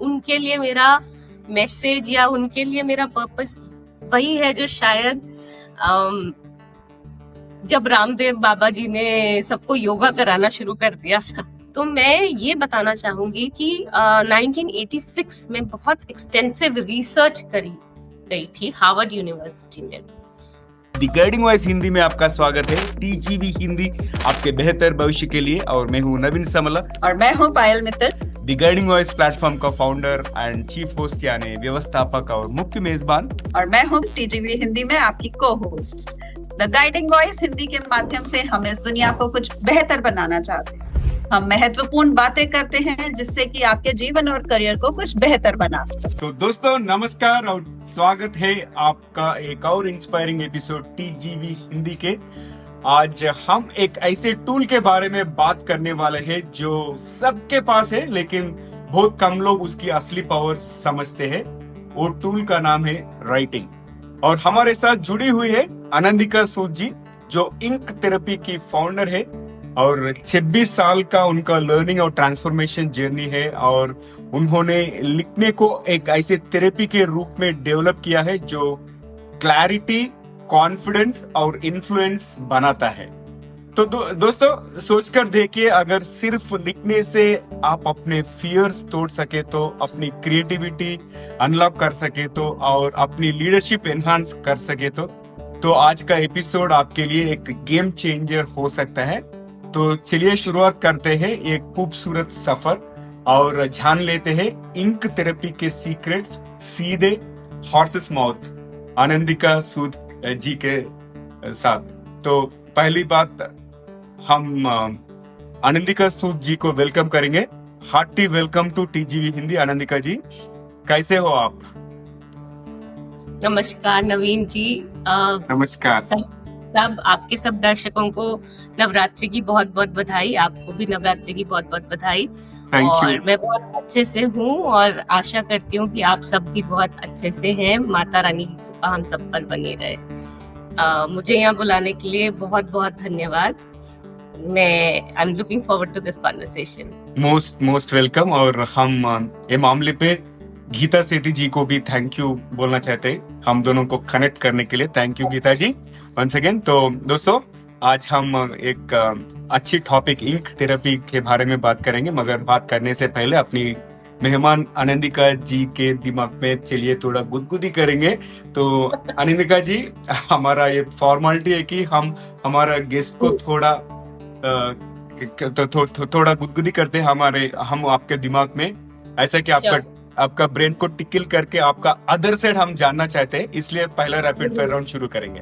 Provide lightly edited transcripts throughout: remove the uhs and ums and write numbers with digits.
उनके लिए मेरा मैसेज या उनके लिए मेरा पर्पस वही है जो शायद जब रामदेव बाबा जी ने सबको योगा कराना शुरू कर दिया था, तो मैं ये बताना चाहूंगी कि 1986 में बहुत एक्सटेंसिव रिसर्च करी गई थी हार्वर्ड यूनिवर्सिटी में। द गाइडिंग वॉइस हिंदी में आपका स्वागत है। टीजीवी हिंदी आपके बेहतर भविष्य के लिए, और मैं हूँ नवीन समला और मैं हूँ Payal Mittal. The guiding voice platform का फाउंडर एंड चीफ होस्ट यानी व्यवस्थापक और मुख्य मेजबान, और मैं हूँ टीजीवी हिंदी में आपकी को host. The guiding voice Hindi के माध्यम से हम इस दुनिया को कुछ बेहतर बनाना चाहते हैं। हम महत्वपूर्ण बातें करते हैं जिससे कि आपके जीवन और करियर को कुछ बेहतर बना सके। तो दोस्तों नमस्कार और स्वागत है आपका एक और इंस्पायरिंग एपिसोड टीजीवी हिंदी के। आज हम एक ऐसे टूल के बारे में बात करने वाले हैं जो सबके पास है, लेकिन बहुत कम लोग उसकी असली पावर समझते हैं। वो टूल का नाम है राइटिंग। और हमारे साथ जुड़ी हुई है आनंदिका सूद जी, जो इंक थेरेपी की फाउंडर है, और 26 साल का उनका लर्निंग और ट्रांसफॉर्मेशन जर्नी है। और उन्होंने लिखने को एक ऐसे थेरेपी के रूप में डेवलप किया है जो क्लैरिटी, कॉन्फिडेंस और इन्फ्लुएंस बनाता है। तो दोस्तों सोचकर देखिए, अगर सिर्फ लिखने से आप अपने फियर्स तोड़ सके तो, अपनी क्रिएटिविटी अनलॉक कर सके तो, और अपनी लीडरशिप एनहांस कर सके तो आज का एपिसोड आपके लिए एक गेम चेंजर हो सकता है। तो चलिए शुरुआत करते हैं एक खूबसूरत सफर और जान लेते हैं इंक थेरेपी के सीक्रेट्स सीधे हॉर्सेस माउथ आनंदिका सूद जी के साथ। तो पहली बात, हम आनंदिका सूद जी को वेलकम करेंगे। Hearty welcome to TGV Hindi. Anandika ji, कैसे हो आप? नमस्कार नवीन जी। नमस्कार। सब आपके सब दर्शकों को नवरात्रि की बहुत बहुत बधाई। आपको भी नवरात्रि की बहुत बहुत बधाई। और मैं बहुत अच्छे से हूँ और आशा करती हूँ कि आप सब भी बहुत अच्छे से हैं। माता रानी की कृपा हम सब पर बनी रहे। मुझे यहाँ बुलाने के लिए बहुत बहुत धन्यवाद। I am looking forward to this conversation. Most welcome. और हम ये मामले पे गीता सेठी जी को भी थैंक यू बोलना चाहते हैं, हम दोनों को कनेक्ट करने के लिए। Thank you Geeta ji once again. तो दोस्तों आज हम एक अच्छी टॉपिक इंक थेरेपी के बारे में बात करेंगे, मगर बात करने से पहले अपनी मेहमान आनंदिका जी के दिमाग में चलिए थोड़ा गुदगुदी करेंगे। तो आनंदिका जी, हमारा ये फॉर्मेलिटी है कि हम हमारा गेस्ट को थोड़ा थोड़ा गुदगुदी करते हैं हम आपके दिमाग में, ऐसा कि आपका ब्रेन को टिकल करके आपका अदर साइड हम जानना चाहते हैं। इसलिए पहला रैपिड फायर राउंड शुरू करेंगे,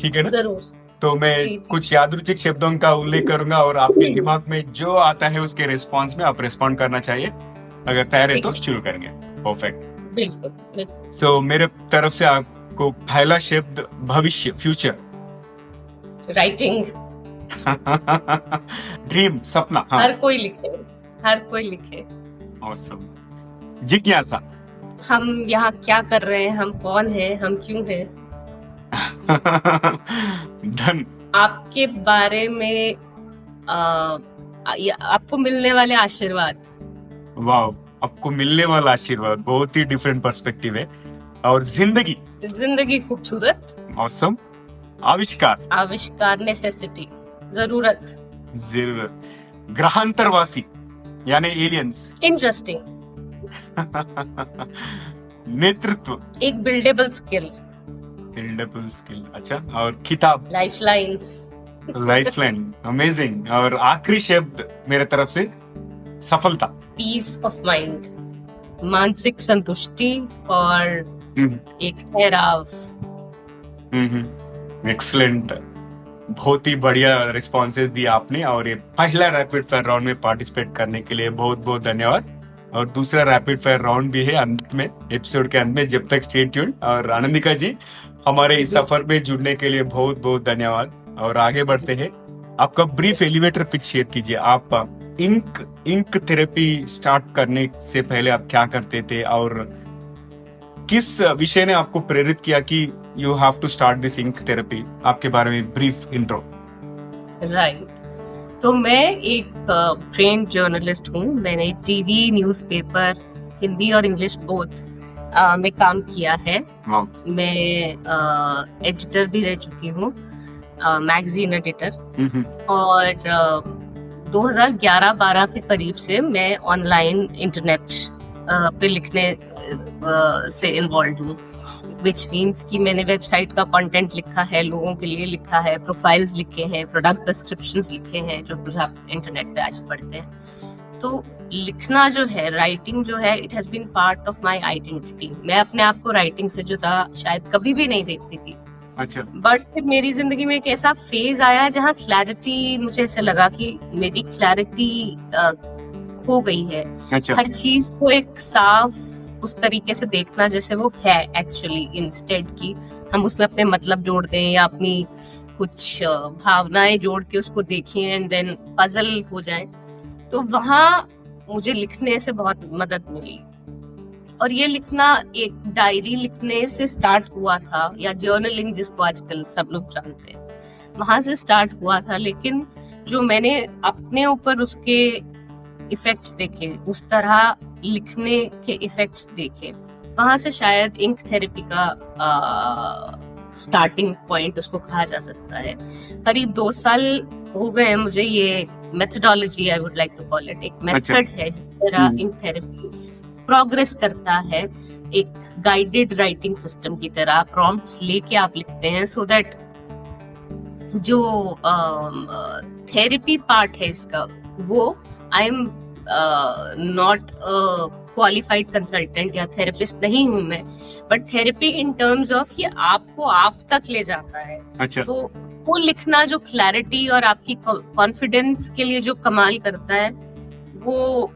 ठीक है ना? जरूर। तो मैं कुछ यादृच्छिक शब्दों का उल्लेख करूंगा और आपके दिमाग में जो आता है उसके रिस्पांस में आप रिस्पॉन्ड करना चाहिए। अगर तैयार है तो शुरू करेंगे। परफेक्ट, बिल्कुल। सो मेरे तरफ से आपको पहला शब्द भविष्य, फ्यूचर। राइटिंग। ड्रीम, सपना। हाँ। हर कोई लिखे। ऑसम। जिज्ञासा। हम यहाँ क्या कर रहे हैं, हम कौन हैं, हम क्यों हैं। धन। आपके बारे में आपको मिलने वाले आशीर्वाद। वाव, आपको मिलने वाला आशीर्वाद बहुत ही डिफरेंट पर्सपेक्टिव है। और जिंदगी खूबसूरत। ऑसम। आविष्कार, नेसेसिटी, जरूरत। ग्रहांतरवासी यानी एलियंस। इंटरेस्टिंग। नेतृत्व, एक बिल्डेबल स्किल। अच्छा। और खिताब, लाइफलाइन। अमेजिंग। और आखिरी शब्द मेरे तरफ से, सफलता। पीस ऑफ माइंड, मानसिक संतुष्टि और एक ठहराव। एक्सीलेंट, बहुत ही बढ़िया रिस्पॉन्सेज दिए आपने। और ये पहला रैपिड फायर राउंड में पार्टिसिपेट करने के लिए बहुत बहुत धन्यवाद। और दूसरा रैपिड फायर राउंड भी है अंत में, एपिसोड के अंत में, जब तक स्टे ट्यून्ड। और आनंदिका जी, हमारे इस सफर में जुड़ने के लिए बहुत बहुत धन्यवाद। और आगे बढ़ते हैं, आपका ब्रीफ एलिवेटर पिच शेयर कीजिए। आप इंक थेरेपी स्टार्ट करने से पहले आप क्या करते थे, और किस विषय ने आपको प्रेरित किया कि you have to start this ink therapy? आपके बारे में ब्रीफ इंट्रो। राइट। तो मैं एक ट्रेन्ड जर्नलिस्ट हूँ। मैंने टीवी, न्यूज़पेपर, हिंदी और इंग्लिश बोथ में काम किया है। वाह। मैं एडिटर भी रह चुकी हूँ, मैगजीन एडिटर, और 2011-12 के करीब से मैं ऑनलाइन इंटरनेट पे लिखने से इन्वॉल्व हूँ, विच मीन्स कि मैंने वेबसाइट का कंटेंट लिखा है, लोगों के लिए लिखा है, प्रोफाइल्स लिखे हैं, प्रोडक्ट डिस्क्रिप्शंस लिखे हैं, जो कुछ आप इंटरनेट पे आज पढ़ते हैं। तो लिखना जो है, राइटिंग जो है, it has been part of my identity. मैं अपने आप को राइटिंग से जुदा शायद कभी भी नहीं देखती थी। अच्छा। बट फिर मेरी जिंदगी में एक ऐसा फेज आया जहाँ क्लैरिटी, मुझे ऐसा लगा कि मेरी क्लैरिटी खो गई है। अच्छा। हर चीज को एक साफ उस तरीके से देखना जैसे वो है एक्चुअली, इंस्टेड की हम उसमें अपने मतलब जोड़ दें या अपनी कुछ भावनाएं जोड़ के उसको देखें एंड देन पजल हो जाए। तो वहाँ मुझे लिखने से बहुत मदद मिली, और ये लिखना एक डायरी लिखने से स्टार्ट हुआ था, या जर्नलिंग जिसको आजकल सब लोग जानते हैं, वहां से स्टार्ट हुआ था। लेकिन जो मैंने अपने ऊपर उसके इफेक्ट्स देखे, उस तरह लिखने के इफेक्ट्स देखे, वहां से शायद इंक थेरेपी का स्टार्टिंग पॉइंट उसको कहा जा सकता है। करीब 2 साल हो गए मुझे ये methodology, I would like to call it, एक मेथड है जिस तरह इंक थेरेपी प्रोग्रेस करता है, एक गाइडेड राइटिंग सिस्टम की तरह प्रॉम्प्ट्स लेके आप लिखते हैं, सो दैट जो थेरेपी पार्ट है इसका, वो I am not qualified consultant या थेरेपिस्ट नहीं हूं मैं, but therapy in terms of कि आपको आप तक ले जाता है। अच्छा। तो वो लिखना जो क्लैरिटी और आपकी कॉन्फिडेंस के लिए जो कमाल करता है, वो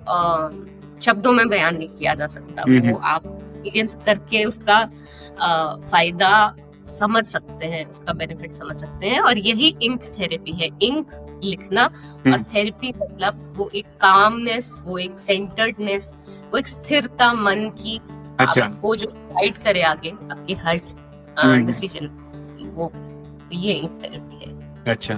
शब्दों में बयान नहीं किया जा सकता। वो आप एक्सपीरियंस करके उसका फायदा समझ सकते हैं, उसका बेनिफिट समझ सकते हैं, और यही इंक थेरेपी है। इंक लिखना और थेरेपी मतलब वो एक कामनेस, वो एक सेंटर्डनेस, वो एक स्थिरता मन की, अच्छा, वो जो गाइड करे आगे आपके हर डिसीजन, वो ये इंक थेरेपी है। अच्छा।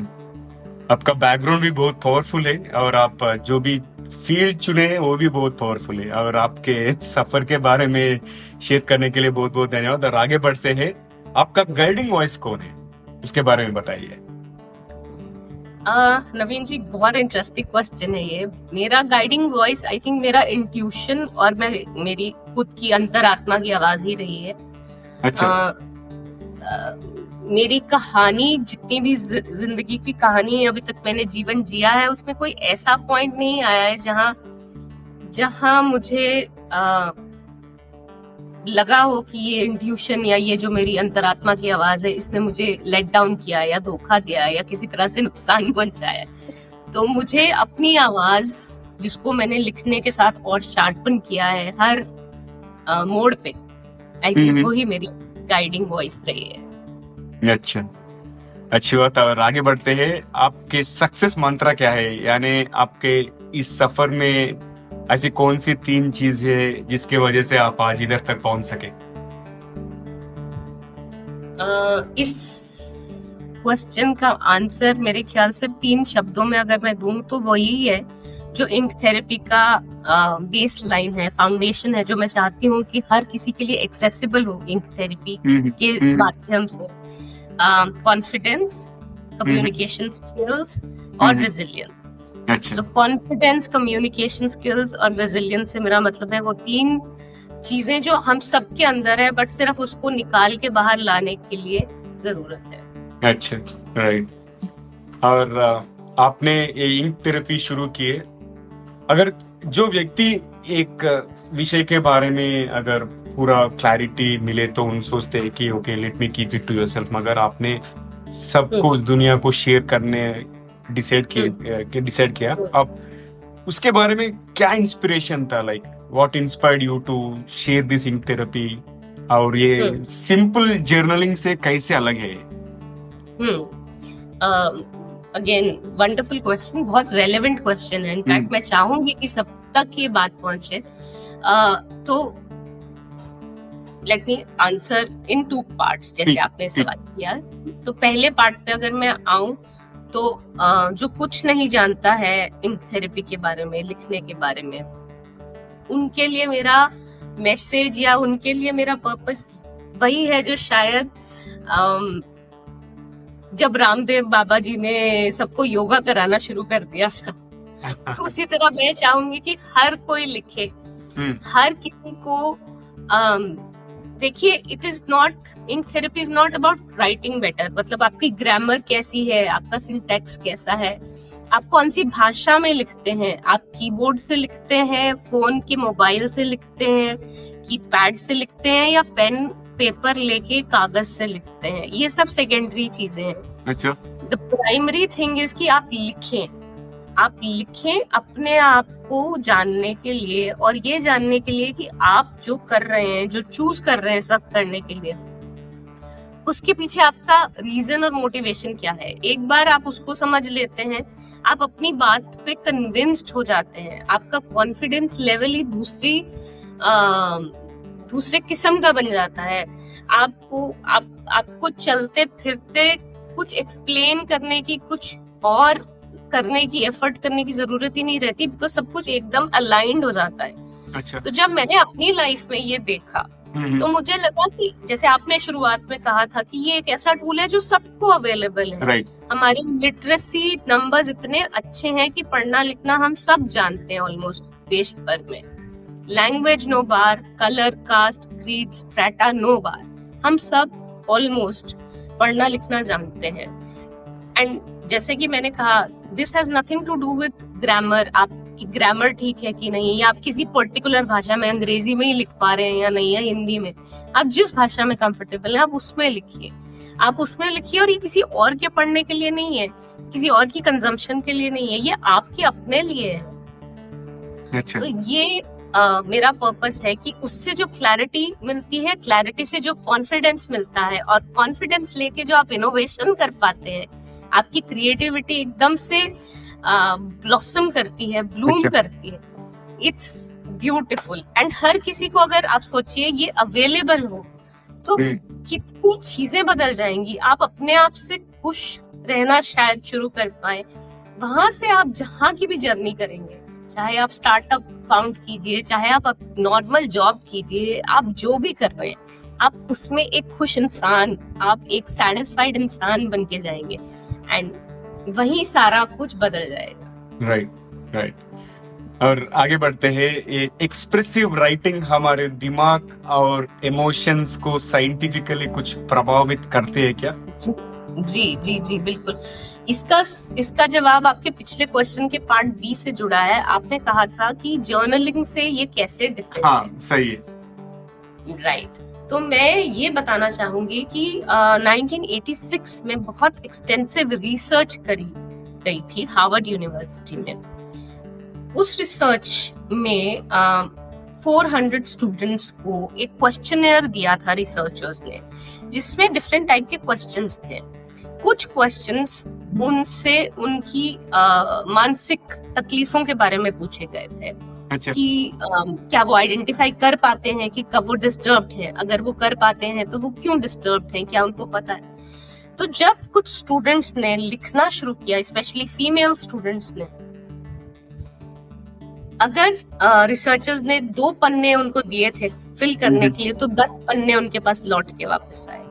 आपका बैकग्राउंड भी बहुत पावरफुल है, और आप जो भी फील्ड चुने हैं वो भी बहुत पावरफुल है, और आपके सफर के बारे में शेयर करने के लिए बहुत बहुत धन्यवाद। और आगे बढ़ते हैं, आपका गाइडिंग वॉइस कौन है, उसके बारे में बताइए। नवीन जी, बहुत इंटरेस्टिंग क्वेश्चन है ये। मेरा गाइडिंग वॉइस आई थिंक मेरा इंट्यूशन और मेरी खुद की अंतरात्मा की आवाज ही रही है। अच्छा। मेरी कहानी, जितनी भी जिंदगी की कहानी अभी तक मैंने जीवन जिया है, उसमें कोई ऐसा पॉइंट नहीं आया है जहां मुझे लगा हो कि ये इंट्यूशन या ये जो मेरी अंतरात्मा की आवाज है, इसने मुझे लेट डाउन किया या धोखा दिया या किसी तरह से नुकसान पहुंचाया। तो मुझे अपनी आवाज, जिसको मैंने लिखने के साथ और शार्पन किया है हर मोड़ पे, आई थिंक वही मेरी गाइडिंग वॉइस रही है। अच्छा, अच्छी बात। और आगे बढ़ते हैं, आपके सक्सेस मंत्रा क्या है, यानी आपके इस सफर में ऐसी कौन सी 3 चीज है जिसके वजह से आप आज इधर तक पहुंच सके? इस क्वेश्चन का आंसर मेरे ख्याल से 3 शब्दों में अगर मैं दूं तो वही है जो इंक थेरेपी का बेस लाइन है, फाउंडेशन है, जो मैं चाहती हूँ कि हर किसी के लिए एक्सेसिबल हो इंक थेरेपी के माध्यम से। कॉन्फिडेंस, कम्युनिकेशन स्किल्स और रेजिलियंस। सो कॉन्फिडेंस, कम्युनिकेशन स्किल्स और रेजिलियंस से मेरा मतलब है वो 3 चीजें जो हम सबके अंदर है, बट सिर्फ उसको निकाल के बाहर लाने के लिए जरूरत है। अच्छा, राइट। और आपने ये इंक थेरेपी शुरू की है। अगर जो व्यक्ति एक विषय के बारे में अगर पूरा क्लैरिटी मिले तो उन सोचते हैं कि okay, let me keep it to yourself, मगर आपने सबको दुनिया को शेयर करने डिसाइड किया। अब उसके बारे में क्या इंस्पिरेशन था, like what inspired you to share this ink therapy, और ये सिंपल जर्नलिंग से कैसे अलग है? अगेन वंडरफुल क्वेश्चन, बहुत रेलेवेंट क्वेश्चन है। इनफैक्ट मैं चाहूंगी कि सब तक ये बात पहुंचे। तो let me answer in 2 parts, जैसे आपने सवाल किया। तो पहले पार्ट पे अगर मैं आऊं तो जो कुछ नहीं जानता है इंक थेरेपी के बारे में, लिखने के बारे में, उनके लिए मेरा मैसेज या उनके लिए मेरा पर्पस वही है जो शायद जब रामदेव बाबा जी ने सबको योगा कराना शुरू कर दिया था उसी तरह मैं चाहूंगी कि हर कोई लिखे, हर किसी को देखिए, it is not, ink therapy is not about writing better, मतलब आपकी ग्रामर कैसी है, आपका सिंटैक्स कैसा है, आप कौन सी भाषा में लिखते हैं, आप कीबोर्ड से लिखते हैं, फोन के मोबाइल से लिखते हैं, कीपैड से लिखते हैं, या पेन पेपर लेके कागज से लिखते हैं, ये सब सेकेंडरी चीजें हैं। अच्छा, द प्राइमरी थिंग इज कि आप लिखें अपने आप को जानने के लिए, और ये जानने के लिए कि आप जो कर रहे हैं, जो चूज कर रहे हैं इस वक्त करने के लिए, उसके पीछे आपका रीजन और मोटिवेशन क्या है। एक बार आप उसको समझ लेते हैं, आप अपनी बात पे कन्विंस्ड हो जाते हैं, आपका कॉन्फिडेंस लेवल ही दूसरे किस्म का बन जाता है। आपको चलते फिरते कुछ एक्सप्लेन करने की, कुछ और करने की, एफर्ट करने की जरूरत ही नहीं रहती, बिकॉज सब कुछ एकदम अलाइंड हो जाता है। अच्छा। तो जब मैंने अपनी लाइफ में ये देखा तो मुझे लगा कि जैसे आपने शुरुआत में कहा था कि ये एक ऐसा टूल है जो सबको अवेलेबल है। राइट। हमारे लिटरेसी नंबर्स इतने अच्छे हैं कि पढ़ना लिखना हम सब जानते हैं ऑलमोस्ट देश भर में। Language no bar, colour, caste, creed, strata no bar, हम सब ऑलमोस्ट पढ़ना लिखना जानते हैं। एंड जैसे कि मैंने कहा, this has nothing to do with grammar, आपकी ग्रामर ठीक है कि नहीं, या आप किसी पर्टिकुलर भाषा में, अंग्रेजी में ही लिख पा रहे हैं या नहीं, या हिंदी में, आप जिस भाषा में कंफर्टेबल है आप उसमें लिखिए, और ये किसी और के पढ़ने के लिए नहीं है, किसी और की कंजम्पशन के लिए नहीं है, ये आपके अपने लिए है। अच्छा। तो ये मेरा पर्पस है कि उससे जो क्लैरिटी मिलती है, क्लैरिटी से जो कॉन्फिडेंस मिलता है, और कॉन्फिडेंस लेके जो आप इनोवेशन कर पाते हैं, आपकी क्रिएटिविटी एकदम से ब्लॉसम करती है, ब्लूम करती है। It's beautiful. एंड हर किसी को, अगर आप सोचिए ये अवेलेबल हो तो कितनी चीजें बदल जाएंगी। आप अपने आप से खुश रहना शायद शुरू कर पाए। वहां से आप जहां की भी जर्नी करेंगे, चाहे आप स्टार्टअप फाउंड कीजिए, चाहे आप नॉर्मल जॉब कीजिए, आप जो भी कर रहे हैं, आप उसमें एक खुश इंसान, आप एक सैटिस्फाइड इंसान बन के जाएंगे, एंड वही सारा कुछ बदल जाएगा। राइट। और आगे बढ़ते हैं। एक्सप्रेसिव राइटिंग हमारे दिमाग और इमोशंस को साइंटिफिकली कुछ प्रभावित करते हैं क्या? जी बिल्कुल। इसका जवाब आपके पिछले क्वेश्चन के पार्ट बी से जुड़ा है। आपने कहा था कि जर्नलिंग से ये कैसे डिफरेंट है। हाँ, सही है। राइट। तो मैं ये बताना चाहूंगी कि 1986 में बहुत एक्सटेंसिव रिसर्च करी गई थी हार्वर्ड यूनिवर्सिटी में। उस रिसर्च में 400 स्टूडेंट्स को एक क्वेश्चनर दिया था रिसर्चर्स ने, जिसमें डिफरेंट टाइप के क्वेश्चंस थे। कुछ क्वेश्चंस उनसे उनकी मानसिक तकलीफों के बारे में पूछे गए थे। अच्छा। कि क्या वो आइडेंटिफाई कर पाते हैं कि कब वो डिस्टर्ब्ड है, अगर वो कर पाते हैं तो वो क्यों डिस्टर्ब्ड हैं, क्या उनको पता है। तो जब कुछ स्टूडेंट्स ने लिखना शुरू किया, स्पेशली फीमेल स्टूडेंट्स ने, अगर रिसर्चर्स ने 2 पन्ने उनको दिए थे फिल करने के लिए, तो 10 पन्ने उनके पास लौट के वापस आए।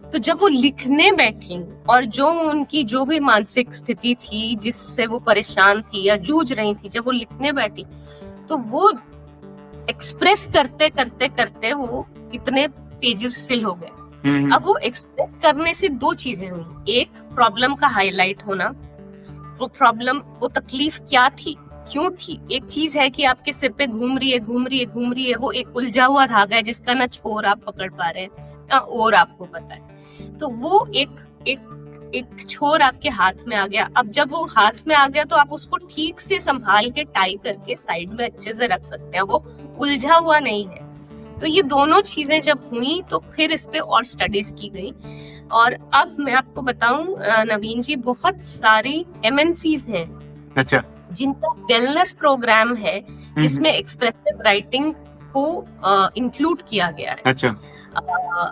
तो जब वो लिखने बैठी, और जो उनकी जो भी मानसिक स्थिति थी जिससे वो परेशान थी या जूझ रही थी, जब वो लिखने बैठी तो वो एक्सप्रेस करते करते करते वो इतने पेजेस फिल हो गए। अब वो एक्सप्रेस करने से 2 चीजें हुई। एक, प्रॉब्लम का हाईलाइट होना, वो प्रॉब्लम, वो तकलीफ क्या थी, क्यों थी। एक चीज है कि आपके सिर पे घूम रही है, वो एक उलझा हुआ धागा है जिसका ना छोर आप पकड़ पा रहे हैं ना और आपको पता है। तो वो एक छोर आपके हाथ में आ गया। अब जब वो हाथ में आ गया तो आप उसको ठीक से संभाल के टाई करके साइड में अच्छे से रख सकते हैं, वो उलझा हुआ नहीं है। तो ये दोनों चीजें जब हुई तो फिर इस पे और स्टडीज की गई। और अब मैं आपको बताऊं नवीन जी, बहुत सारी MNCs हैं। अच्छा। जिनका वेलनेस प्रोग्राम है जिसमें एक्सप्रेसिव राइटिंग को इंक्लूड किया गया है। अच्छा।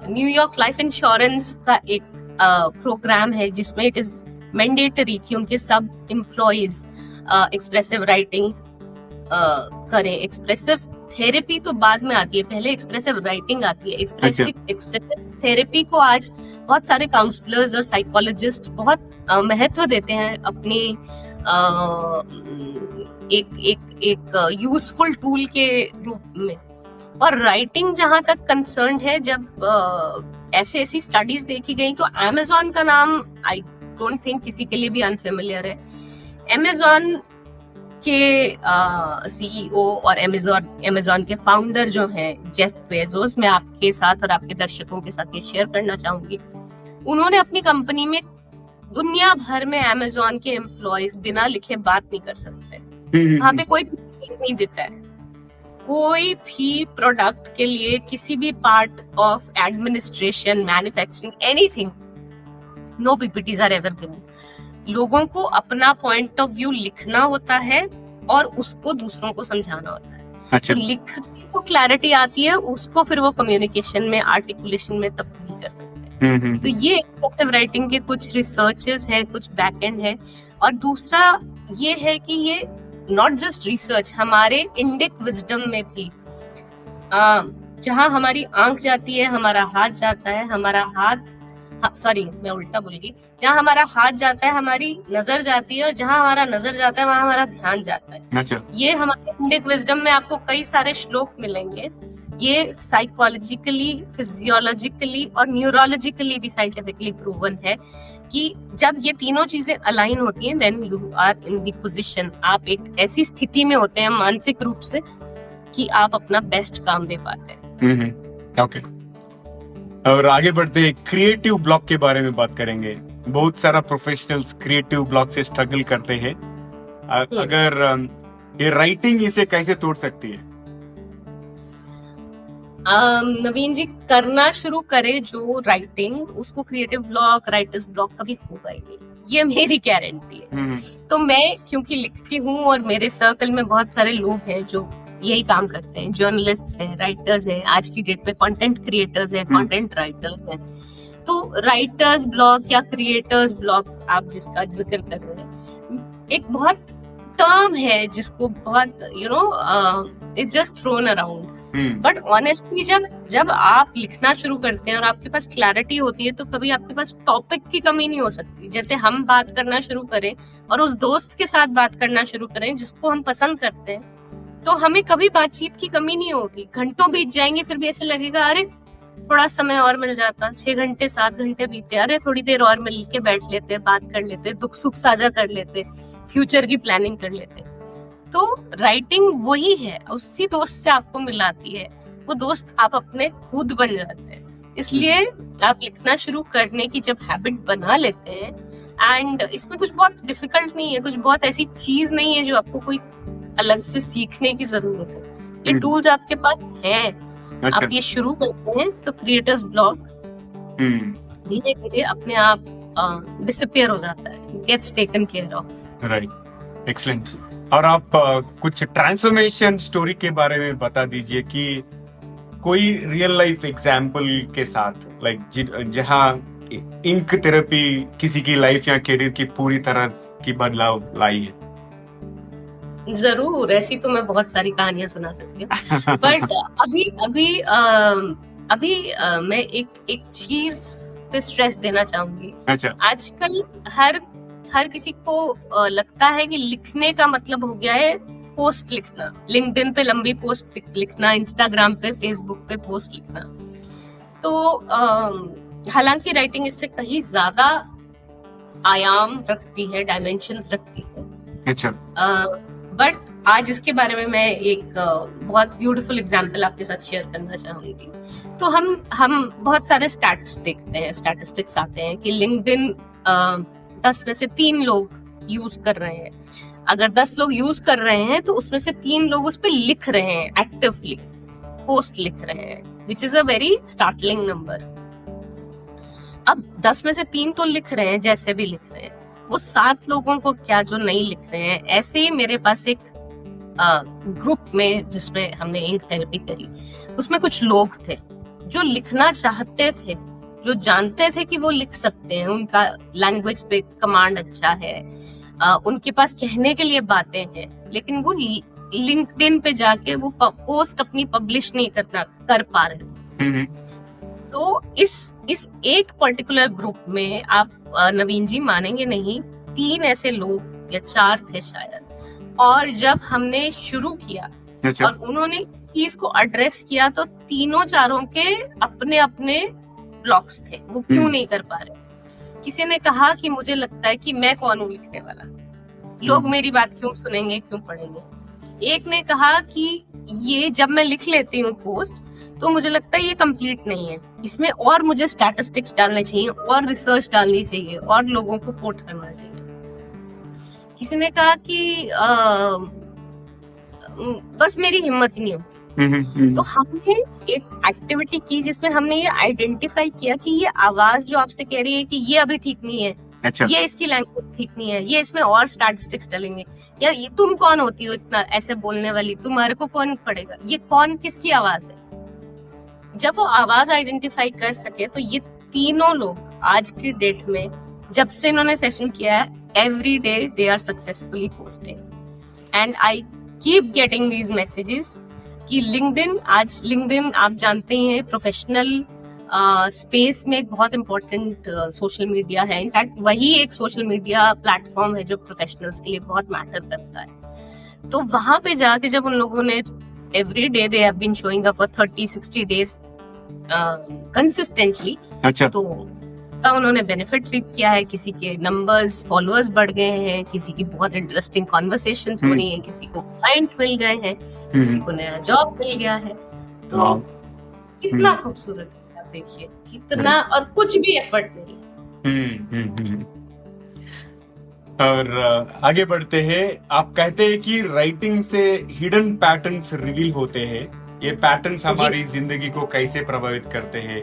न्यूयॉर्क लाइफ इंश्योरेंस का एक प्रोग्राम है जिसमें इट इज मैंडेटरी कि उनके सब एम्प्लॉइज एक्सप्रेसिव राइटिंग करें। एक्सप्रेसिव थेरेपी तो बाद में आती है, पहले एक्सप्रेसिव राइटिंग आती है। एक्सप्रेसिव थेरेपी को आज बहुत सारे काउंसलर्स और साइकोलॉजिस्ट बहुत महत्व देते हैं अपनी एक यूजफुल टूल के रूप में। और राइटिंग जहां तक कंसर्न है, जब ऐसी स्टडीज देखी गई तो अमेज़न का नाम आई डोंट थिंक किसी के लिए भी अनफेमिलियर है। अमेज़न के सीईओ और अमेज़न के फाउंडर जो हैं जेफ बेजोस, मैं आपके साथ और आपके दर्शकों के साथ ये शेयर करना चाहूंगी। उन्होंने अपनी कंपनी में दुनिया भर में अमेज़न के एम्प्लॉयज बिना लिखे बात नहीं कर सकते। वहां पे कोई नहीं देता है, कोई भी प्रोडक्ट के लिए किसी भी part of administration, manufacturing, anything, no PPTs are ever given. लोगों को अपना पॉइंट ऑफ व्यू लिखना होता है और उसको दूसरों को समझाना होता है। अच्छा। तो लिख को क्लैरिटी आती है, उसको फिर वो कम्युनिकेशन में, आर्टिकुलेशन में तब्दील कर सकते हैं। तो ये एक्सप्रेसिव राइटिंग के कुछ रिसर्चेस हैं, कुछ बैकएंड है। और दूसरा ये है कि ये नॉट जस्ट रिसर्च, हमारे इंडिक विजडम में भी जहां हमारी आंख जाती है हमारा हाथ जाता है, मैं उल्टा बोल गई, जहाँ हमारा हाथ जाता है हमारी नजर जाती है, और जहाँ हमारा नजर जाता है वहाँ हमारा ध्यान जाता है। अच्छा। ये हमारे इंडिक विजडम में आपको कई सारे श्लोक मिलेंगे। ये साइकोलॉजिकली, फिजियोलॉजिकली और न्यूरोलॉजिकली भी साइंटिफिकली प्रूवन है कि जब ये तीनों चीजें अलाइन होती हैं, then you are in the position, आप एक ऐसी स्थिति में होते हैं मानसिक रूप से कि आप अपना बेस्ट काम दे पाते हैं। ओके। और आगे बढ़ते क्रिएटिव ब्लॉक के बारे में बात करेंगे। बहुत सारा प्रोफेशनल्स क्रिएटिव ब्लॉक से स्ट्रगल करते हैं। अगर ये राइटिंग इसे कैसे तोड़ सकती है? नवीन जी, करना शुरू करे जो राइटिंग, उसको क्रिएटिव ब्लॉक, राइटर्स ब्लॉक कभी होगा ही नहीं, ये मेरी गारंटी है। तो मैं क्योंकि लिखती हूँ और मेरे सर्कल में बहुत सारे लोग हैं जो यही काम करते हैं, जर्नलिस्ट हैं, राइटर्स हैं, आज की डेट में कंटेंट क्रिएटर्स हैं, कंटेंट राइटर्स हैं। तो राइटर्स ब्लॉक या क्रिएटर्स ब्लॉक आप जिसका जिक्र कर रहे हैं, एक बहुत टर्म है जिसको बहुत it's just throne around. But honestly जब आप लिखना शुरू करते हैं और आपके पास क्लैरिटी होती है, तो कभी आपके पास टॉपिक की कमी नहीं हो सकती। जैसे हम बात करना शुरू करें और उस दोस्त के साथ बात करना शुरू करें जिसको हम पसंद करते हैं, तो हमें कभी बातचीत की कमी नहीं होगी। घंटों बीत जाएंगे, फिर भी ऐसे लगेगा अरे थोड़ा समय और मिल जाता, 6 घंटे 7 घंटे बीते, अरे थोड़ी देर और मिल के बैठ लेते, बात कर लेते, दुख सुख साझा कर लेते, फ्यूचर की प्लानिंग कर लेते। तो राइटिंग वही है, उसी दोस्त से आपको मिलाती है, वो दोस्त आप अपने खुद बन जाते हैं। इसलिए आप लिखना शुरू करने की जब हैबिट बना लेते हैं, एंड इसमें कुछ बहुत डिफिकल्ट नहीं है, कुछ बहुत ऐसी चीज नहीं है जो आपको कोई अलग से सीखने की जरूरत है। ये टूल्स आपके पास हैं। अच्छा। आप ये शुरू करते हैं तो क्रिएटर्स ब्लॉक धीरे धीरे अपने आप डिसअपीयर हो जाता है, gets taken care of. Right, excellent. और आप कुछ ट्रांसफॉर्मेशन स्टोरी के बारे में बता दीजिए कि कोई रियल लाइफ एग्जांपल के साथ, लाइक जहां इंक थेरेपी किसी की लाइफ या करियर की पूरी तरह की बदलाव लाई है। जरूर, ऐसी तो मैं बहुत सारी कहानियां सुना सकती हूँ। बट अभी मैं एक चीज पे स्ट्रेस देना चाहूंगी। अच्छा। आजकल हर किसी को लगता है कि लिखने का मतलब हो गया है पोस्ट लिखना, लिंक्डइन पे लंबी पोस्ट लिखना, इंस्टाग्राम पे, फेसबुक पे पोस्ट लिखना। तो हालांकि राइटिंग इससे कहीं ज्यादा आयाम रखती है, डायमेंशंस रखती है। अच्छा। बट आज इसके बारे में मैं एक बहुत ब्यूटीफुल एग्जांपल आपके साथ शेयर करना चाहूंगी। तो हम बहुत सारे स्टैट्स देखते हैं, स्टैटिस्टिक्स आते हैं कि लिंक्डइन 10 में से 3 लोग यूज कर रहे हैं। अगर 10 लोग यूज कर रहे हैं तो उसमें से 3 लोग उस पर लिख रहे हैं, एक्टिवली पोस्ट लिख रहे हैं, which is a very startling number. अब 10 में से 3 तो लिख रहे हैं, जैसे भी लिख रहे हैं, वो 7 लोगों को क्या जो नहीं लिख रहे हैं। ऐसे ही मेरे पास एक ग्रुप में जिसमें हमने इंक थेरेपी करी, उसमें कुछ लोग थे जो लिखना चाहते थे, जो जानते थे कि वो लिख सकते हैं, उनका लैंग्वेज पे कमांड अच्छा है, उनके पास कहने के लिए बातें हैं, लेकिन वो लिंक्डइन पे जाके वो पोस्ट अपनी पब्लिश नहीं कर पा रहे थे। तो इस एक पर्टिकुलर ग्रुप में आप नवीन जी मानेंगे नहीं, 3 ऐसे लोग या 4 थे शायद, और जब हमने शुरू किया और उन्होंने चीज को एड्रेस किया तो तीनों चारों के अपने अपने ब्लॉक्स थे, वो क्यों नहीं कर पा रहे। किसी ने कहा कि मुझे लगता है कि मैं कौन हूँ लिखने वाला, लोग मेरी बात क्यों सुनेंगे, क्यों पढ़ेंगे। एक ने कहा कि ये जब मैं लिख लेती हूँ पोस्ट तो मुझे लगता है ये कंप्लीट नहीं है, इसमें और मुझे स्टैटिस्टिक्स डालने चाहिए, और रिसर्च डालनी चाहिए, और लोगों को कोट करना चाहिए। किसी ने कहा कि बस मेरी हिम्मत ही नहीं होती। तो हमने एक एक्टिविटी की जिसमें हमने ये आइडेंटिफाई किया कि ये आवाज जो आपसे कह रही है कि ये अभी ठीक नहीं है, ये इसकी लैंग्वेज ठीक नहीं है, ये इसमें और स्टैटिस्टिक्स डालेंगे, या ये तुम कौन होती हो इतना ऐसे बोलने वाली, तुम्हारे को कौन पढ़ेगा, ये कौन किसकी आवाज है। जब वो आवाज आइडेंटिफाई कर सके तो ये तीनों लोग आज की डेट में, जब से इन्होंने सेशन किया है, every day they are successfully posting, and I keep getting these messages कि लिंक्डइन आप जानते हैं प्रोफेशनल स्पेस में एक बहुत इम्पोर्टेंट सोशल मीडिया है। इनफैक्ट वही एक सोशल मीडिया प्लेटफॉर्म है जो प्रोफेशनल्स के लिए बहुत मैटर करता है। तो वहां पे जाके जब उन लोगों ने every day they have been showing up for 30-60 days consistently, तो उन्होंने बेनिफिट रीप किया है। किसी के नंबर्स, फॉलोअर्स बढ़ गए हैं, किसी की बहुत इंटरेस्टिंग कॉन्वर्सेशंस हो रही हैं, किसी को क्लाइंट मिल गए हैं, किसी को नया जॉब मिल गया है। तो कितना खूबसूरत है, आप देखिए कितना, और कुछ भी एफर्ट नहीं। और आगे बढ़ते हैं, आप कहते हैं कि राइटिंग से हिडन पैटर्न्स रिवील होते हैं। ये पैटर्न्स हमारी जिंदगी को कैसे प्रभावित करते हैं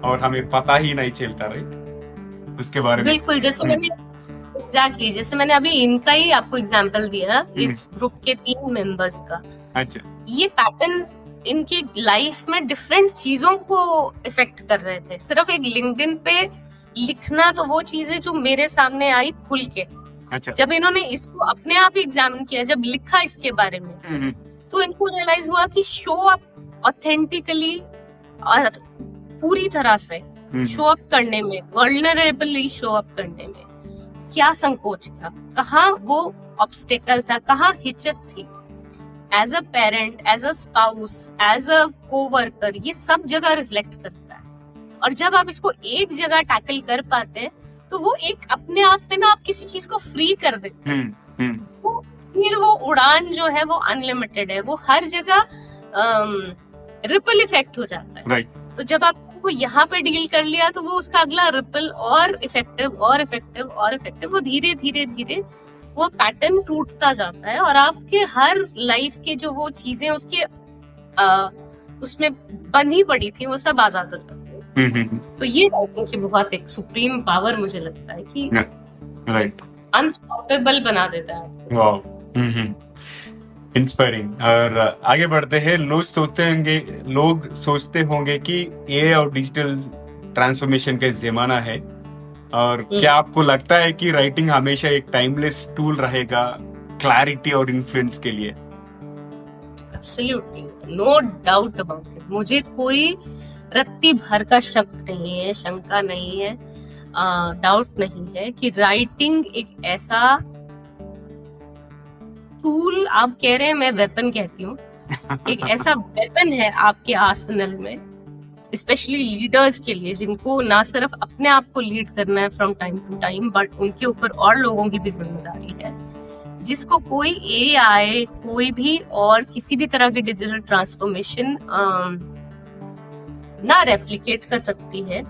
और हमें पता ही नहीं चलता, राइट? उसके बारे में बिल्कुल, जैसे मैंने अभी इनका ही आपको एग्जांपल दिया, इस ग्रुप के 3 मेंबर्स का। अच्छा, ये पैटर्न्स इनकी लाइफ में डिफरेंट चीजों को इफेक्ट कर रहे थे। सिर्फ एक लिंक्डइन पे लिखना तो वो चीज है जो मेरे सामने आई खुल के। अच्छा। जब इन्होंने इसको अपने आप एग्जामिन किया, जब लिखा इसके बारे में, तो इनको रियलाइज हुआ कि शो अप ऑथेंटिकली और पूरी तरह से शो अप करने में, वल्नरेबली शो अप करने में क्या संकोच था, कहाँ वो ऑब्स्टेकल था, कहाँ हिचक थी। As a parent, as a spouse, as a coworker, ये सब जगह रिफ्लेक्ट करता है। और जब आप इसको एक जगह टैकल कर पाते हैं तो वो एक अपने आप में ना, आप किसी चीज को फ्री कर देते हैं, तो फिर वो उड़ान जो है वो अनलिमिटेड है, वो हर जगह रिपल इफेक्ट हो जाता है। तो जब आपको यहाँ पे डील कर लिया तो वो उसका अगला रिपल और इफेक्टिव और इफेक्टिव और इफेक्टिव, वो धीरे धीरे धीरे वो पैटर्न टूटता जाता है, और आपके हर लाइफ के जो वो चीजें उसके उसमें बंधी पड़ी थी वो सब आजाद हो जाती है। तो ये राइटिंग की बहुत एक सुप्रीम पावर मुझे लगता है कि अनस्टॉपेबल बना देता है आपको। इंस्पायरिंग। और आगे बढ़ते हैं, लोग सोचते होंगे कि ये और डिजिटल ट्रांसफॉर्मेशन का जमाना है, और क्या आपको लगता है कि राइटिंग हमेशा एक टाइमलेस टूल रहेगा क्लैरिटी और इन्फ्लुएंस के लिए? Absolutely, no doubt about it. मुझे कोई रत्ती भर का शक नहीं है, शंका नहीं है, डाउट नहीं है कि राइटिंग एक ऐसा टूल, आप कह रहे हैं, मैं वेपन कहती हूँ, एक ऐसा वेपन है आपके आर्सेनल में, स्पेशली लीडर्स के लिए, जिनको ना सिर्फ अपने आप को लीड करना है from time to time, but उनके ऊपर और लोगों की भी जिम्मेदारी है, जिसको कोई एआई, कोई भी और किसी भी तरह की डिजिटल ट्रांसफॉर्मेशन ना रेप्लिकेट कर सकती है,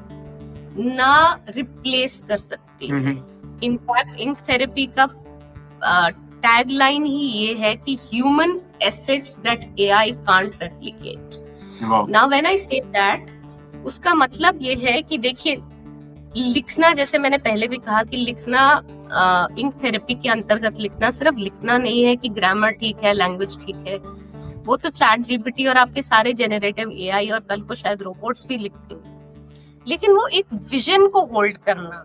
ना रिप्लेस कर सकती है। इनफैक्ट इंक थेरेपी का टैगलाइन ही ये है कि human assets that AI can't replicate. Now when I say that, उसका मतलब ये है कि देखिए, लिखना, जैसे मैंने पहले भी कहा कि लिखना, इंक थेरेपी के अंतर्गत लिखना सिर्फ लिखना नहीं है कि ग्रामर ठीक है, लैंग्वेज ठीक है, वो तो चैट जीपीटी और आपके सारे जेनरेटिव एआई और कल को शायद रोबोट्स भी लिखते हैं। लेकिन वो एक विजन को होल्ड करना,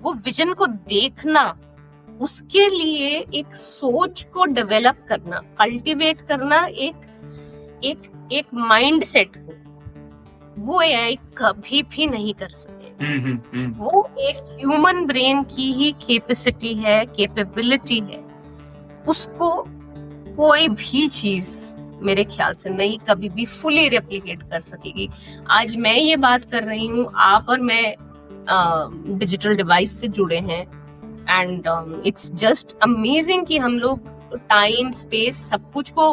वो विजन को देखना, उसके लिए एक सोच को डेवलप करना, कल्टीवेट करना, एक माइंड सेट को, वो एआई कभी भी नहीं कर सके। वो एक ह्यूमन ब्रेन की ही कैपेसिटी है, कैपेबिलिटी है, उसको कोई भी चीज मेरे ख्याल से नहीं कभी भी फुली रेप्लिकेट कर सकेगी। आज मैं ये बात कर रही हूँ, आप और मैं डिजिटल डिवाइस से जुड़े हैं, एंड इट्स जस्ट अमेजिंग कि हम लोग टाइम स्पेस सब कुछ को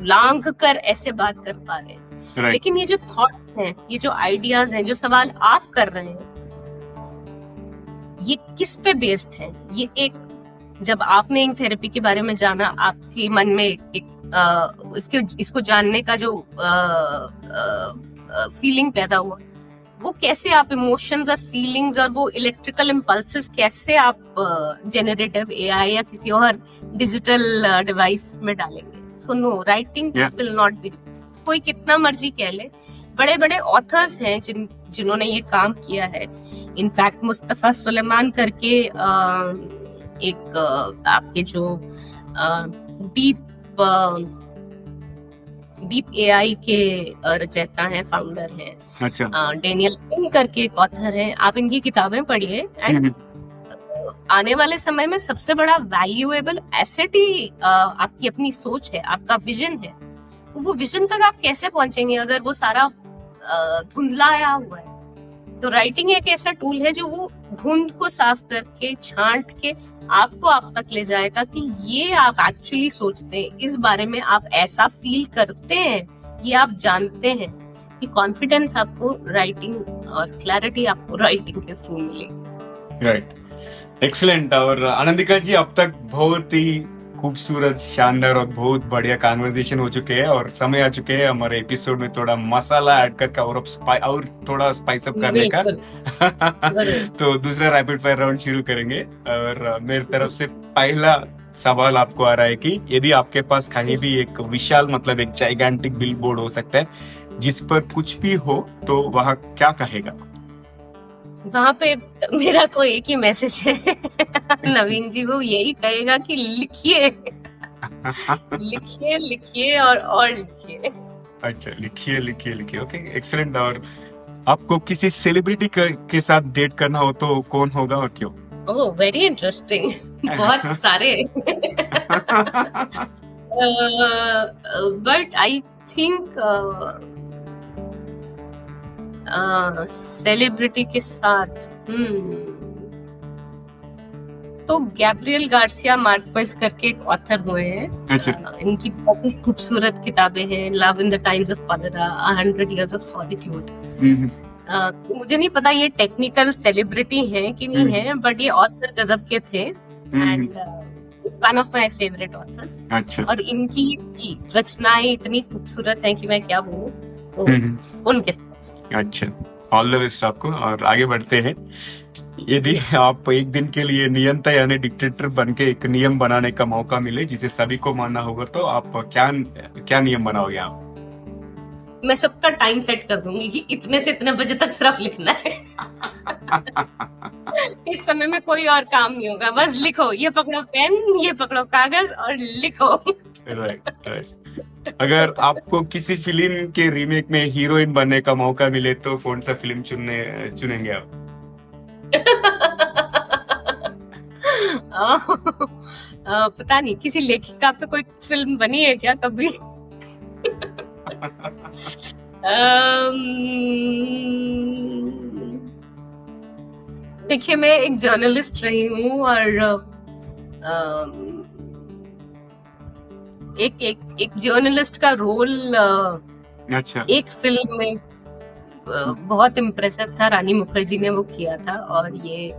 लांघ कर ऐसे बात कर पा रहे हैं। Right. लेकिन ये जो थॉट्स हैं, ये जो आइडियाज हैं, जो सवाल आप कर रहे हैं, ये किस पे बेस्ड है? ये एक, जब आपने इन थेरेपी के बारे में जाना, आपके मन में इसको जानने का जो फीलिंग पैदा हुआ, वो कैसे आप इमोशंस और फीलिंग्स और वो इलेक्ट्रिकल इम्पल्सेस कैसे आप जनरेटिव एआई या किसी और डिजिटल डिवाइस में डालेंगे? So no, writing will not be, कोई कितना मर्जी कह ले। बड़े बड़े ऑथर्स हैं जिन्होंने ये काम किया है। इनफैक्ट मुस्तफा सुलेमान करके एक आपके जो डीप एआई के रचयिता हैं, फाउंडर हैं, अच्छा, डेनियल पिंग करके एक ऑथर हैं। आप इनकी किताबें पढ़िए, एंड आने वाले समय में सबसे बड़ा वैल्यूएबल एसेट ही आपकी अपनी सोच है, आपका विजन है। तो वो विजन तक आप कैसे पहुंचेंगे अगर वो सारा धुंधलाया हुआ है? तो राइटिंग एक ऐसा टूल है जो वो धुंध को साफ करके, छांट के आपको आप तक ले जाएगा कि ये आप एक्चुअली सोचते हैं, इस बारे में आप ऐसा फील करते हैं, ये आप जानते हैं। कि कॉन्फिडेंस आपको राइटिंग और क्लैरिटी आपको राइटिंग के थ्रू मिलेगी। Right, excellent. और आनंदिका जी, अब तक बहुत ही खूबसूरत, शानदार और बहुत बढ़िया कन्वर्सेशन हो चुके हैं, और समय आ चुके हैं हमारे एपिसोड में थोड़ा मसाला ऐड करके और थोड़ा स्पाइस अप करने का। तो दूसरा रैपिड फायर राउंड शुरू करेंगे, और मेरी तरफ से पहला सवाल आपको आ रहा है कि यदि आपके पास कहीं भी एक विशाल, मतलब एक जाइगेंटिक बिलबोर्ड हो सकता है जिस पर कुछ भी हो, तो वहाँ क्या कहेगा? वहाँ पे मेरा तो एक ही मैसेज है नवीन जी, वो यही कहेगा कि लिखिए लिखिए लिखिए और लिखिए। अच्छा, लिखिए लिखिए लिखिए, ओके, एक्सीलेंट। और आपको किसी सेलिब्रिटी के साथ डेट करना हो तो कौन होगा और क्यों? ओह, वेरी इंटरेस्टिंग। बहुत सारे बट आई थिंक सेलिब्रिटी के साथ तो गैब्रियल गार्सिया मार्क्वेज करके एक ऑथर हुए हैं। अच्छा। इनकी बहुत ही खूबसूरत किताबें हैं, love in the times of cholera, 100 Years of Solitude। मुझे नहीं पता ये टेक्निकल सेलिब्रिटी हैं कि नहीं है, बट ये ऑथर गजब के थे, and one of my favourite authors. अच्छा। और इनकी रचनाएं इतनी खूबसूरत हैं कि मैं क्या बोलूं, तो उनके। अच्छा, ऑल द बेस्ट आपको। और आगे बढ़ते हैं। यदि आप एक दिन के लिए नियंता यानी डिक्टेटर बन के एक नियम बनाने का मौका मिले जिसे सभी को मानना होगा, तो आप क्या नियम बनाओगे आप? मैं सबका टाइम सेट कर दूंगी कि इतने से इतने बजे तक सिर्फ लिखना है इस समय में कोई और काम नहीं होगा, बस लिखो, ये पकड़ो पेन, ये पकड़ो कागज और लिखो। राइट। अगर आपको किसी फिल्म के रीमेक में हीरोइन बनने का मौका मिले तो कौन सा फिल्म चुनेंगे आप? पता नहीं, किसी लेखिका पे कोई फिल्म बनी है क्या कभी? देखिए, मैं एक जर्नलिस्ट रही हूँ, और एक जर्नलिस्ट का रोल अच्छा। एक फिल्म में बहुत इम्प्रेसिव था, रानी मुखर्जी ने वो किया था, और ये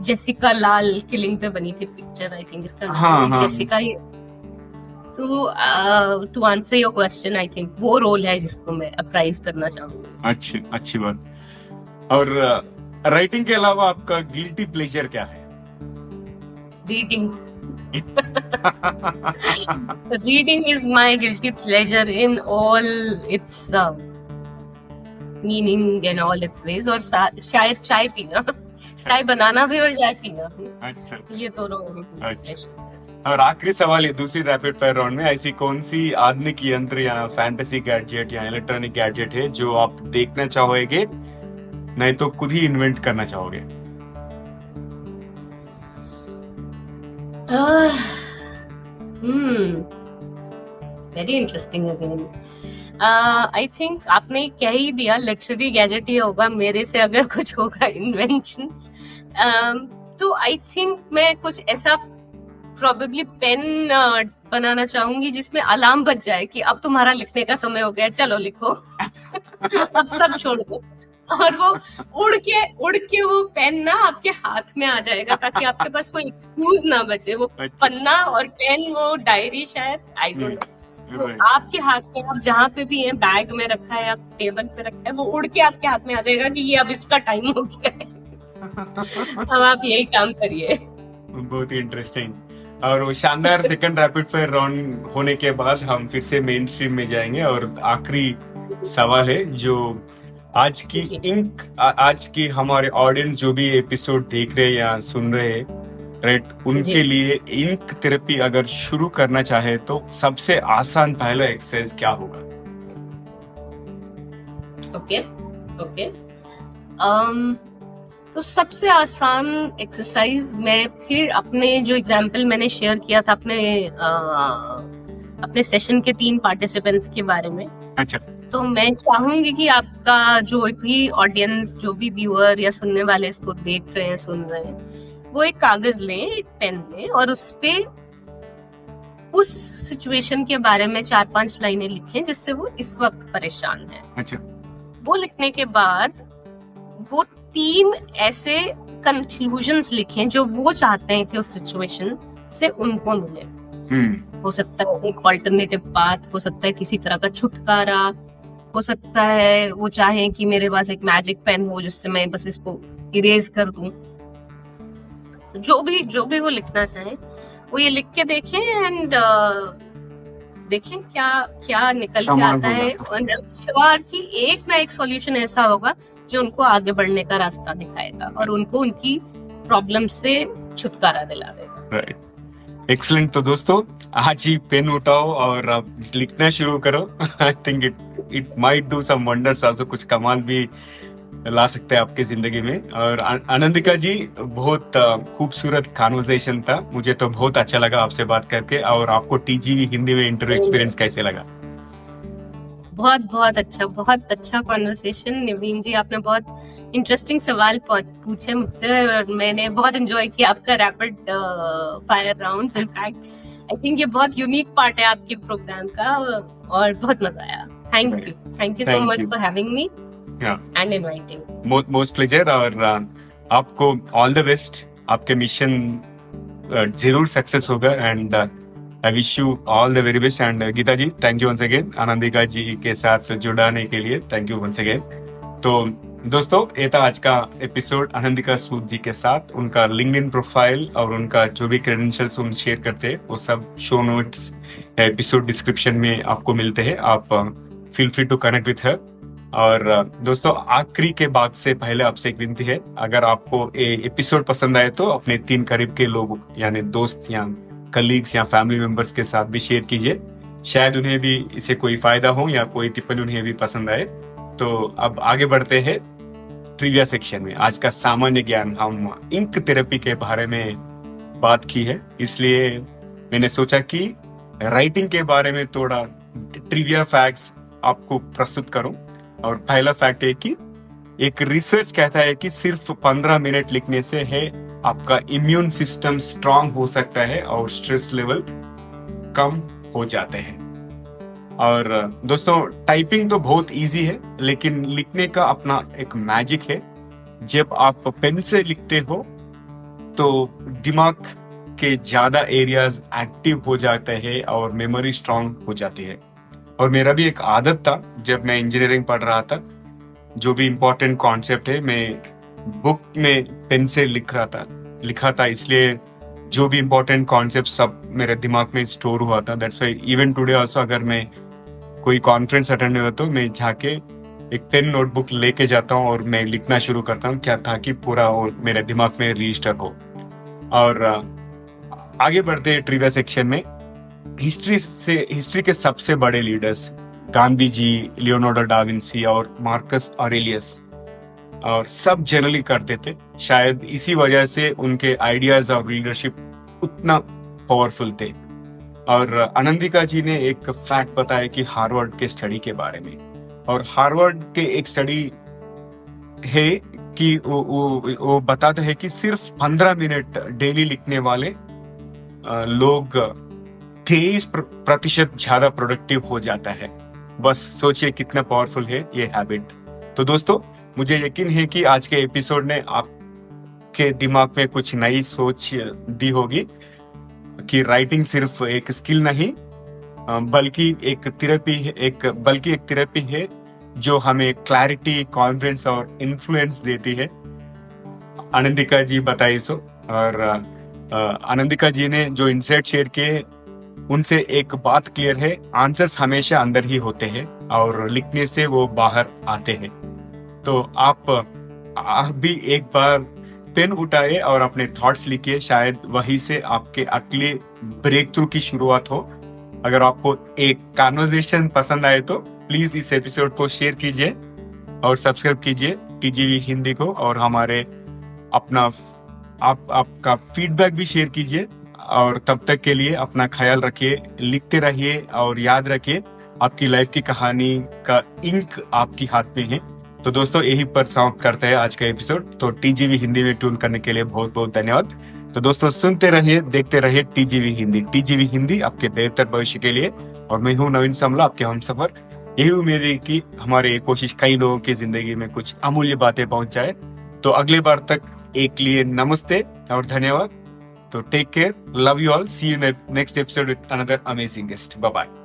जेसिका लाल किलिंग पे बनी थी पिक्चर, आई थिंक इसका नाम जेसिका। ये तो to answer your question, I think वो रोल है जिसको मैं अप्राइज करना चाहूंगी। अच्छी बात। और राइटिंग के अलावा आपका गिल्टी प्लेजर क्या है? Reading. Reading is my guilty pleasure in all its meaning and all its ways, और शायद चाय पीना चाय बनाना भी और चाय पीना भी। अच्छा ये दोनों। अच्छा। और आखिरी सवाल है दूसरी रैपिड फायर राउंड में, ऐसी कौन सी आधुनिक यंत्र या फैंटेसी गैजेट या इलेक्ट्रॉनिक गैजेट है जो आप देखना चाहोगे, नहीं तो खुद ही इन्वेंट करना चाहोगे? Very interesting again. I think आपने कह ही दिया, लिटरेरी गैजेट ही होगा मेरे से अगर कुछ होगा इन्वेंशन। तो आई थिंक मैं कुछ ऐसा प्रोबेबली पेन बनाना चाहूंगी जिसमें अलार्म बज जाए कि अब तुम्हारा लिखने का समय हो गया, चलो लिखो। अब सब छोड़ दो, और वो उड़ के वो पेन ना आपके हाथ में आ जाएगा, ताकि आपके पास कोई एक्सक्यूज ना बचे। वो पन्ना और पेन, वो डायरी शायद, आई डोंट नो, तो आपके हाथ में, आप जहाँ पे भी है, बैग में रखा है या टेबल पे रखा है, वो उड़ के आपके हाथ में आ जाएगा कि ये अब इसका टाइम हो गया है। अब आप यही काम करिए। बहुत ही इंटरेस्टिंग। और वो शानदार सेकंड रैपिड फायर राउंड होने के बाद हम फिर से मेन स्ट्रीम में जाएंगे, और आखिरी सवाल है जो आज की हमारे ऑडियंस जो भी एपिसोड देख रहे हैं या सुन रहे हैं, राइट, उनके लिए इंक थेरेपी अगर शुरू करना चाहे तो सबसे आसान पहला एक्सरसाइज क्या होगा? ओके। तो सबसे आसान एक्सरसाइज, मैं फिर अपने जो एग्जाम्पल मैंने शेयर किया था अपने सेशन के 3 पार्टिसिपेंट्स के बारे में, अच्छा, तो मैं चाहूंगी कि आपका जो भी ऑडियंस, जो भी व्यूअर या सुनने वाले इसको देख रहे हैं, सुन रहे हैं, वो एक कागज लें, एक पेन लें, और उस पे उस सिचुएशन के बारे में 4-5 लाइनें लिखें जिससे वो इस वक्त परेशान है। अच्छा। वो लिखने के बाद वो 3 ऐसे कंक्लूजन्स लिखें जो वो चाहते हैं कि उस सिचुएशन से उनको मिले। हो सकता है एक ऑल्टरनेटिव पाथ, हो सकता है किसी तरह का छुटकारा, हो सकता है वो चाहें कि मेरे पास एक मैजिक पेन हो जिससे मैं बस इसको इरेज कर दूं। तो जो भी वो लिखना चाहे वो ये लिख के देखें, एंड देखें क्या निकल के आता है, और श्योर कि एक ना एक सॉल्यूशन ऐसा होगा जो उनको आगे बढ़ने का रास्ता दिखाएगा और उनको उनकी प्रॉब्लम से छुटकारा दिला देगा। Right, excellent. तो दोस्तों, आज ही पेन उठाओ और आप लिखना शुरू करो। I think it might do some wonders also, कुछ कमाल भी ला सकते हैं आपके जिंदगी में। और आनंदिका जी, बहुत खूबसूरत कॉन्वर्सेशन था, मुझे तो बहुत अच्छा लगा आपसे बात करके। और आपको टीजीवी हिंदी में इंटरव्यू एक्सपीरियंस कैसे लगा? बहुत अच्छा कॉन्वर्सेशन। नवीन जी, आपने बहुत इंटरेस्टिंग सवाल पूछे मुझसे और मैंने बहुत एंजॉय किया आपका rapid fire rounds. In fact I think ये बहुत यूनिक पार्ट है आपके प्रोग्राम का और बहुत मजा आया। Thank you so much for having me and inviting. Most pleasure. और आपको ऑल द बेस्ट, आपके मिशन जरूर सक्सेस होगा, and I wish you all the very best. And Geeta ji, thank you once again Anandika ji के साथ जुड़ाने के लिए, thank you once again। तो दोस्तों, ये था आज का एपिसोड आनंदिका सूद जी के साथ। उनका लिंक्डइन प्रोफाइल और उनका जो भी क्रेडेंशियल्स उन शेयर करते हैं वो सब शो नोट्स एपिसोड डिस्क्रिप्शन में आपको मिलते हैं। आप feel free to connect with her. और दोस्तों, आखिरी के बाद से पहले आपसे एक विनती है, अगर आपको ये एपिसोड पसंद आए तो अपने 3 करीब के लोग यानी दोस्त या कलीग्स या फैमिली मेंबर्स के साथ भी शेयर कीजिए, शायद उन्हें भी इससे कोई फायदा हो या कोई टिप्पणी उन्हें भी पसंद आए। तो अब आगे बढ़ते हैं ट्रिविया सेक्शन में। आज का सामान्य ज्ञान, हम इंक थेरेपी के बारे में बात की है, इसलिए मैंने सोचा कि राइटिंग के बारे में थोड़ा ट्रिविया फैक्ट्स आपको प्रस्तुत करूं। और पहला फैक्ट है कि एक रिसर्च कहता है कि सिर्फ 15 मिनट लिखने से है आपका इम्यून सिस्टम स्ट्रांग हो सकता है और स्ट्रेस लेवल कम हो जाते हैं। और दोस्तों, टाइपिंग तो बहुत इजी है, लेकिन लिखने का अपना एक मैजिक है। जब आप पेन से लिखते हो तो दिमाग के ज्यादा एरियाज एक्टिव हो जाते हैं और मेमोरी स्ट्रांग हो जाती है। और मेरा भी एक आदत था, जब मैं इंजीनियरिंग पढ़ रहा था, जो भी इम्पोर्टेंट कॉन्सेप्ट है मैं बुक में पेन से लिखा था, इसलिए जो भी इम्पोर्टेंट कॉन्सेप्ट सब मेरे दिमाग में स्टोर हुआ था। That's why even today also अगर मैं कोई कॉन्फ्रेंस अटेंड हुआ तो मैं जाके एक पेन नोटबुक लेके जाता हूँ और मैं लिखना शुरू करता हूँ क्या था कि पूरा वो मेरे दिमाग में रजिस्टर हो। और आगे बढ़ते हैं ट्रिविया सेक्शन में। हिस्ट्री के सबसे बड़े leaders Gandhi ji, Leonardo da Vinci और मार्कस ऑरेलियस और सब जनरली करते थे। शायद इसी वजह से उनके आइडियाज और लीडरशिप उतना पावरफुल थे। और आनंदिका जी ने एक फैक्ट बताया कि हार्वर्ड के स्टडी के बारे में, और हार्वर्ड के एक स्टडी है कि वो बताता है कि सिर्फ 15 मिनट डेली लिखने वाले लोग 23% ज्यादा प्रोडक्टिव हो जाता है। बस सोचिए कितना पावरफुल है ये हैबिट। तो दोस्तों, मुझे यकीन है कि आज के एपिसोड ने आपके दिमाग में कुछ नई सोच दी होगी कि राइटिंग सिर्फ एक स्किल नहीं बल्कि एक थेरेपी है जो हमें क्लैरिटी, कॉन्फिडेंस और इन्फ्लुएंस देती है। आनंदिका जी बताइए सो। और आनंदिका जी ने जो इंसाइट शेयर किए उनसे एक बात क्लियर है, आंसर्स हमेशा अंदर ही होते हैं और लिखने से वो बाहर आते हैं। तो आप भी एक बार पेन उठाए और अपने थॉट्स लिखिए, शायद वहीं से आपके अगले ब्रेक थ्रू की शुरुआत हो। अगर आपको एक कन्वर्सेशन पसंद आए तो प्लीज इस एपिसोड को शेयर कीजिए और सब्सक्राइब कीजिए टीजीवी हिंदी को, और हमारे आपका फीडबैक भी शेयर कीजिए। और तब तक के लिए अपना ख्याल रखिए, लिखते रहिए और याद रखिए आपकी लाइफ की कहानी का इंक आपकी हाथ में है। तो दोस्तों, यही पर समाप्त करते हैं आज का एपिसोड। तो टीजीवी हिंदी में ट्यून करने के लिए बहुत बहुत धन्यवाद। तो दोस्तों, सुनते रहिए, देखते रहिए टीजीवी हिंदी आपके बेहतर भविष्य के लिए। और मैं हूँ नवीन समला, आपके हमसफर। यही उम्मीद है कि हमारी कोशिश कई लोगों की जिंदगी में कुछ अमूल्य बातें पहुंच जाए। तो अगले बार तक एक लिए नमस्ते और धन्यवाद। तो take care, love you all, see you next episode with another amazing guest. Bye bye.